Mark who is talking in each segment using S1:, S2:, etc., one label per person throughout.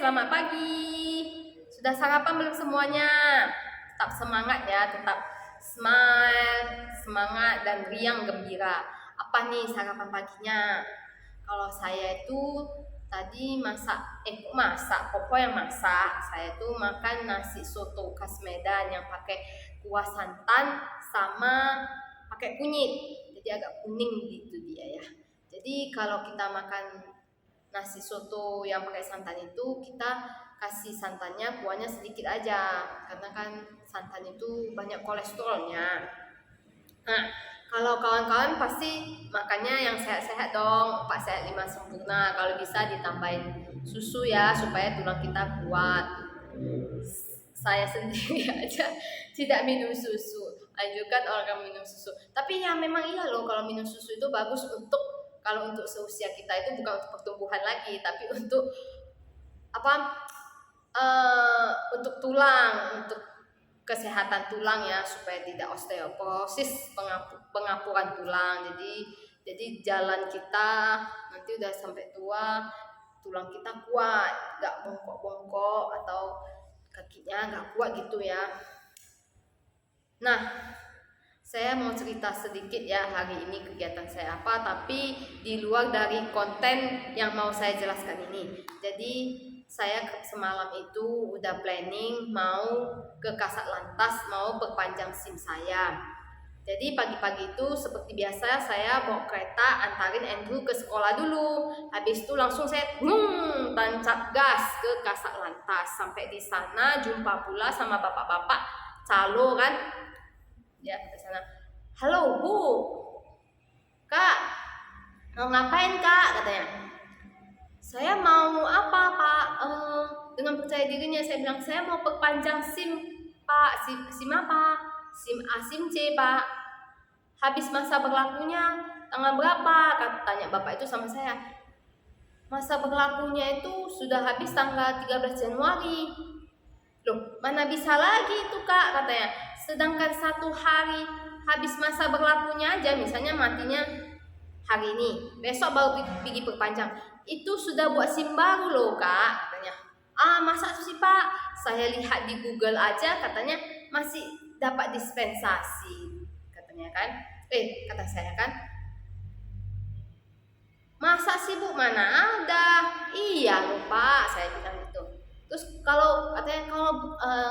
S1: selamat pagi. Sudah sarapan belum semuanya? Tetap semangat ya, tetap smile, semangat dan riang gembira. Apa nih sarapan paginya? Kalau saya itu tadi Popo yang masak. Saya tuh makan nasi soto khas Medan yang pakai kuah santan sama pakai kunyit. Jadi agak kuning gitu dia ya. Jadi kalau kita makan nasi soto yang pakai santan itu, kita kasih santannya kuahnya sedikit aja karena kan santan itu banyak kolesterolnya. Nah, kalau kawan-kawan pasti makannya yang sehat-sehat dong, 4 sehat 5 sempurna. Kalau bisa ditambahin susu ya supaya tulang kita kuat. Saya sendiri aja tidak minum susu, anjurkan orang minum susu. Tapi ya memang iya loh, kalau minum susu itu bagus kalau untuk seusia kita itu bukan untuk pertumbuhan lagi, tapi untuk untuk tulang, untuk kesehatan tulang ya, supaya tidak osteoporosis, pengapuran tulang. Jadi jalan kita nanti udah sampai tua, tulang kita kuat, nggak bongkok-bongkok atau kakinya nggak kuat gitu ya. Nah, saya mau cerita sedikit ya hari ini kegiatan saya apa, tapi di luar dari konten yang mau saya jelaskan ini. Jadi saya semalam itu udah planning mau ke Kasat Lantas, mau perpanjang SIM saya. Jadi pagi-pagi itu seperti biasa saya bawa kereta antarin Andrew ke sekolah dulu. Habis itu langsung saya tancap gas ke Kasat Lantas. Sampai di sana jumpa pula sama bapak-bapak calo kan. Ya, ke sana. Halo Bu, Kak, mau ngapain Kak? Katanya. Saya mau apa Pak? Dengan percaya dirinya saya bilang saya mau perpanjang SIM Pak. SIM apa? SIM A, SIM C Pak. Habis masa berlakunya tanggal berapa? Tanya bapak itu sama saya. Masa berlakunya itu sudah habis tanggal 13 Januari. Loh, mana bisa lagi itu Kak? Katanya. Sedangkan 1 hari habis masa berlakunya aja, misalnya matinya hari ini, besok baru pergi perpanjang, itu sudah buat SIM baru loh Kak, katanya. Masa sih Pak? Saya lihat di Google aja katanya masih dapat dispensasi, katanya kan. Kata saya kan, masa sih Bu? Mana ada. Iya loh Pak, saya bilang gitu. Terus kalau katanya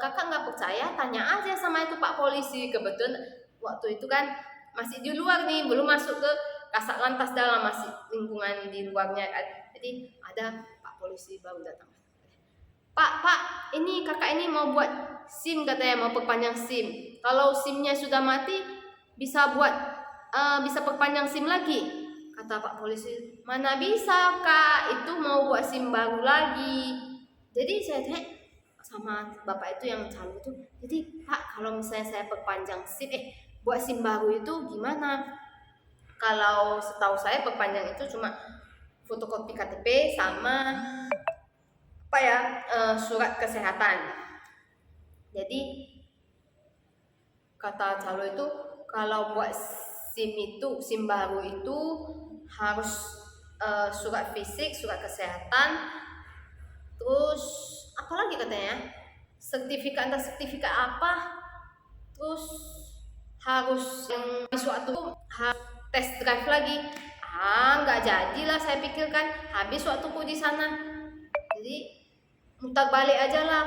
S1: kakak nggak percaya, tanya aja sama itu Pak polisi. Kebetulan waktu itu kan masih di luar nih, belum masuk ke Kasat Lantas dalam, masih lingkungan di luarnya kan. Jadi ada Pak polisi baru datang. Pak, ini kakak ini mau buat SIM katanya, mau perpanjang SIM. Kalau SIM-nya sudah mati, bisa perpanjang SIM lagi. Kata Pak polisi, mana bisa Kak, itu mau buat SIM baru lagi. Jadi saya tanya sama bapak itu yang calo itu, jadi Pak kalau misalnya saya perpanjang SIM, buat SIM baru itu gimana? Kalau setahu saya perpanjang itu cuma fotokopi KTP sama surat kesehatan. Jadi kata calo itu kalau buat SIM baru itu harus surat fisik, surat kesehatan, terus apa lagi katanya, sertifikat apa, terus harus yang suatu harus tes drive lagi. Nggak jadilah, saya pikirkan habis waktuku di sana, jadi mutar balik aja lah,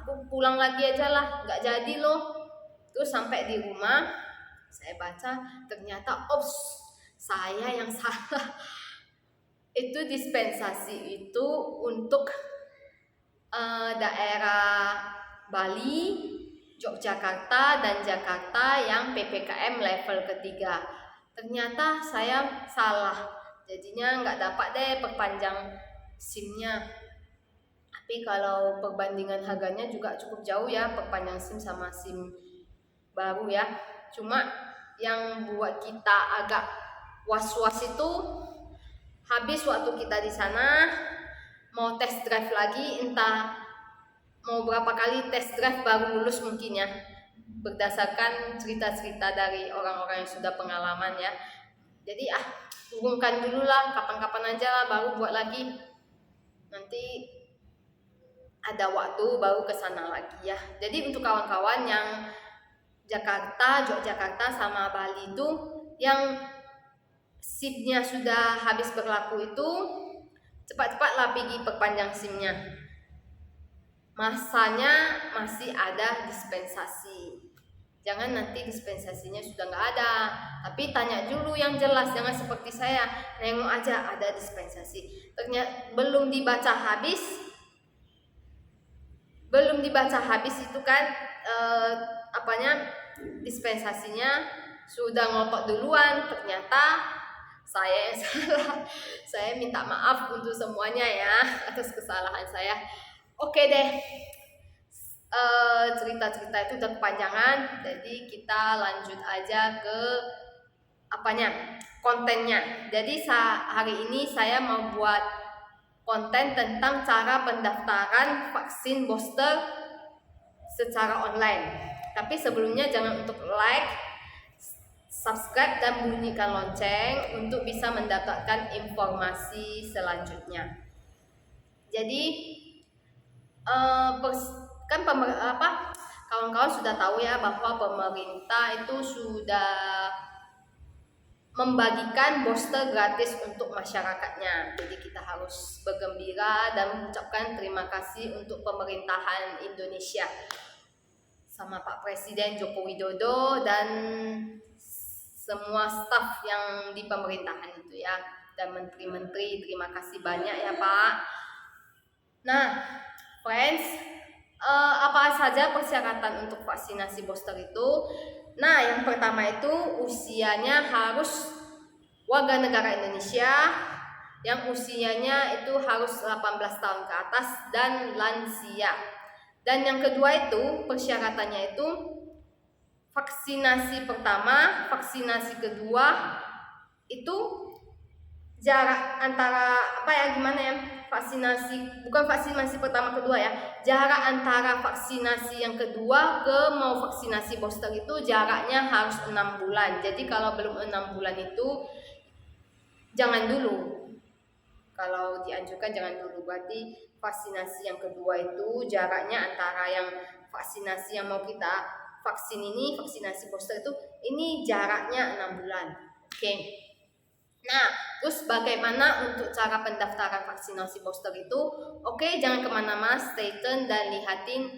S1: aku pulang lagi aja lah, nggak jadi loh. Terus sampai di rumah saya baca, ternyata saya yang salah. Itu dispensasi itu untuk daerah Bali, Yogyakarta, dan Jakarta yang PPKM level ketiga. Ternyata saya salah, jadinya nggak dapat deh perpanjang SIM-nya. Tapi kalau perbandingan harganya juga cukup jauh ya, perpanjang SIM sama SIM baru ya. Cuma yang buat kita agak was-was itu habis waktu kita di sana mau tes drive lagi, entah mau berapa kali tes drive baru lulus mungkin ya, berdasarkan cerita-cerita dari orang-orang yang sudah pengalaman ya. Jadi turunkan dulu lah, kapan-kapan aja lah baru buat lagi. Nanti ada waktu baru ke sana lagi ya. Jadi untuk kawan-kawan yang Jakarta, Yogyakarta sama Bali itu yang SIM-nya sudah habis berlaku itu cepat-cepatlah pergi perpanjang SIM-nya. Masanya masih ada dispensasi. Jangan nanti dispensasinya sudah nggak ada, tapi tanya dulu yang jelas, jangan seperti saya nengok aja ada dispensasi, ternyata belum dibaca habis itu kan dispensasinya sudah ngotot duluan, ternyata saya yang salah. Saya minta maaf untuk semuanya ya atas kesalahan saya. Oke deh, cerita-cerita itu udah kepanjangan, jadi kita lanjut aja ke kontennya. Jadi hari ini saya mau buat konten tentang cara pendaftaran vaksin booster secara online. Tapi sebelumnya jangan untuk like, subscribe dan bunyikan lonceng untuk bisa mendapatkan informasi selanjutnya. Jadi kawan-kawan sudah tahu ya bahwa pemerintah itu sudah membagikan booster gratis untuk masyarakatnya. Jadi kita harus bergembira dan mengucapkan terima kasih untuk pemerintahan Indonesia sama Pak Presiden Joko Widodo dan semua staf yang di pemerintahan itu ya, dan menteri-menteri, terima kasih banyak ya Pak. Nah friends, apa saja persyaratan untuk vaksinasi booster itu? Nah yang pertama itu usianya harus warga negara Indonesia yang usianya itu harus 18 tahun ke atas dan lansia. Dan yang kedua itu persyaratannya itu vaksinasi pertama, vaksinasi kedua itu jarak antara bukan vaksinasi pertama kedua ya, jarak antara vaksinasi yang kedua ke mau vaksinasi booster itu jaraknya harus 6 bulan. Jadi kalau belum 6 bulan itu jangan dulu. Kalau dianjurkan jangan dulu. Berarti vaksinasi yang kedua itu jaraknya antara yang vaksinasi yang mau kita vaksin ini, vaksinasi booster itu, ini jaraknya 6 bulan. Oke. Nah, terus bagaimana untuk cara pendaftaran vaksinasi booster itu? Oke, jangan kemana-mana, stay tune dan lihatin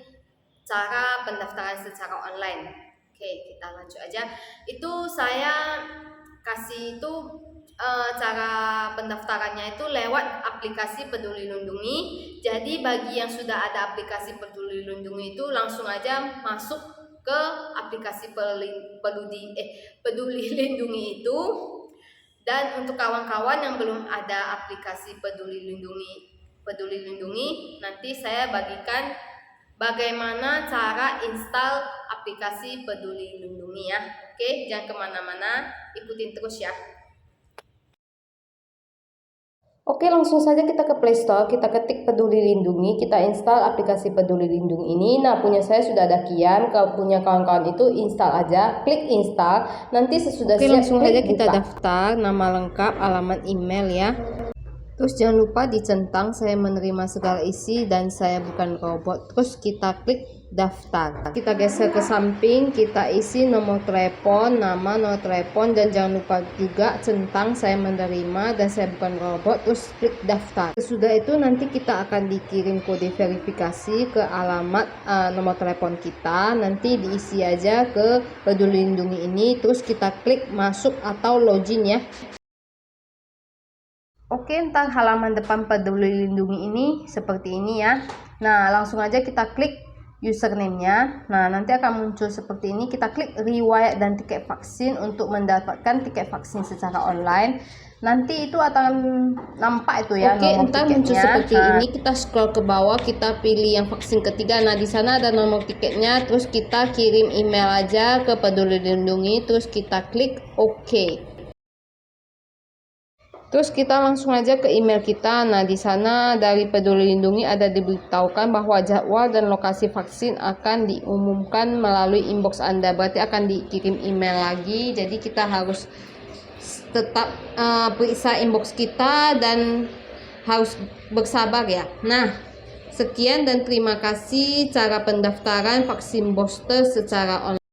S1: cara pendaftaran secara online. Oke, kita lanjut aja. Itu saya kasih itu cara pendaftarannya itu lewat aplikasi Peduli Lindungi. Jadi bagi yang sudah ada aplikasi Peduli Lindungi itu langsung aja masuk ke aplikasi Peduli Lindungi itu. Dan untuk kawan-kawan yang belum ada aplikasi Peduli Lindungi, nanti saya bagikan bagaimana cara install aplikasi Peduli Lindungi ya. Oke, jangan kemana-mana, ikutin terus ya. Oke, langsung saja kita ke Play Store, kita ketik Peduli Lindungi, kita install aplikasi Peduli Lindungi ini. Nah, punya saya sudah ada Kian, kalau punya kawan-kawan itu install aja, klik install. Nanti sesudah siap, langsung saja kita daftar, nama lengkap, alamat email ya. Terus jangan lupa dicentang saya menerima segala isi dan saya bukan robot. Terus kita klik daftar. Kita geser ke samping, kita isi nomor telepon, nama, nomor telepon, dan jangan lupa juga centang saya menerima dan saya bukan robot. Terus klik daftar. Sesudah itu nanti kita akan dikirim kode verifikasi ke alamat nomor telepon kita. Nanti diisi aja ke Peduli Lindungi ini. Terus kita klik masuk atau login ya. Oke, ntar halaman depan Peduli Lindungi ini seperti ini ya. Nah, langsung aja kita klik username-nya. Nah, nanti akan muncul seperti ini. Kita klik riwayat dan tiket vaksin untuk mendapatkan tiket vaksin secara online. Nanti itu akan nampak itu ya. Oke, ntar muncul seperti ini. Kita scroll ke bawah, kita pilih yang vaksin ketiga. Nah, di sana ada nomor tiketnya. Terus kita kirim email aja ke Peduli Lindungi. Terus kita klik OK. Terus kita langsung aja ke email kita. Nah, di sana dari Peduli Lindungi ada diberitahukan bahwa jadwal dan lokasi vaksin akan diumumkan melalui inbox Anda. Berarti akan dikirim email lagi. Jadi kita harus tetap periksa inbox kita dan harus bersabar ya. Nah,
S2: Sekian dan terima kasih cara pendaftaran vaksin booster secara online.